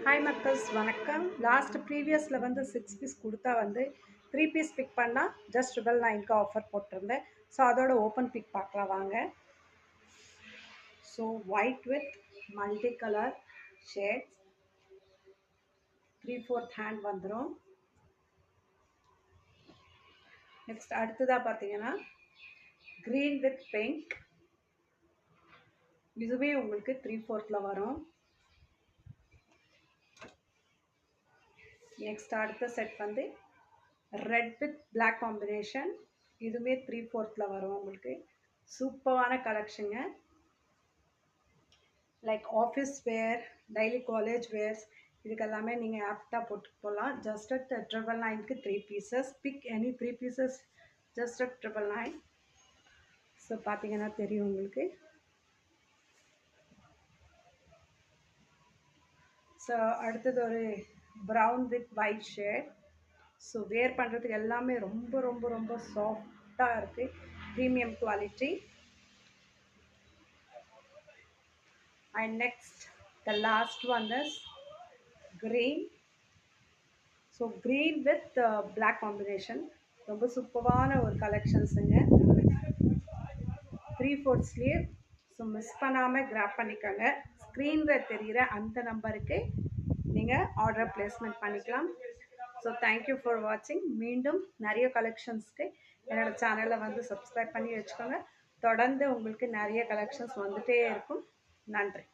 Hi மக்கள்ஸ் வணக்கம். Last ப்ரீவியஸில் வந்து 6 piece கொடுத்தா வந்து 3 பீஸ் பிக் பண்ணால் ஜஸ்ட் 999க்கு ஆஃபர் போட்டிருந்தேன். ஸோ அதோட ஓப்பன் பிக் பார்க்கலாம் வாங்க. So white with multi colour shades 3/4 hand வந்துடும். நெக்ஸ்ட் அடுத்ததாக பார்த்தீங்கன்னா க்ரீன் வித் பிங்க், இதுவே உங்களுக்கு 3/4 வரும். நெக்ஸ்ட் அடுத்த செட் வந்து ரெட் வித் பிளாக் காம்பினேஷன், இதுவுமே 3/4 வரும். உங்களுக்கு சூப்பரான கலெக்ஷனுங்க. Like office wear, daily college wears, இதுக்கெல்லாமே நீங்கள் ஆப்டாக போட்டு போகலாம். ஜஸ்ட் அட் 999க்கு 3 pieces. Pick any 3 pieces just at 999. So பார்த்தீங்கன்னா தெரியும் உங்களுக்கு. ஸோ அடுத்தது ஒரு brown with white shade. So wear பண்ணுறதுக்கு எல்லாமே ரொம்ப ரொம்ப ரொம்ப சாஃப்டாக இருக்குது, premium quality. And next the last one is green. So green with black combination, ரொம்ப சூப்பரான ஒரு கலெக்ஷன்ஸுங்க. 3/4 ஸ்லீவ். ஸோ மிஸ் பண்ணாமல் கிராப் பண்ணிக்கோங்க. ஸ்க்ரீனில் தெரிகிற அந்த நம்பருக்கு நீங்கள் ஆர்டர் பிளேஸ்மெண்ட் பண்ணிக்கலாம். ஸோ தேங்க்யூ ஃபார் வாட்சிங். மீண்டும் நிறைய கலெக்ஷன்ஸ்க்கு என்னோடய சேனலை வந்து சப்ஸ்கிரைப் பண்ணி வச்சுக்கோங்க. தொடர்ந்து உங்களுக்கு நிறைய கலெக்ஷன்ஸ் வந்துகிட்டே இருக்கும். நன்றி.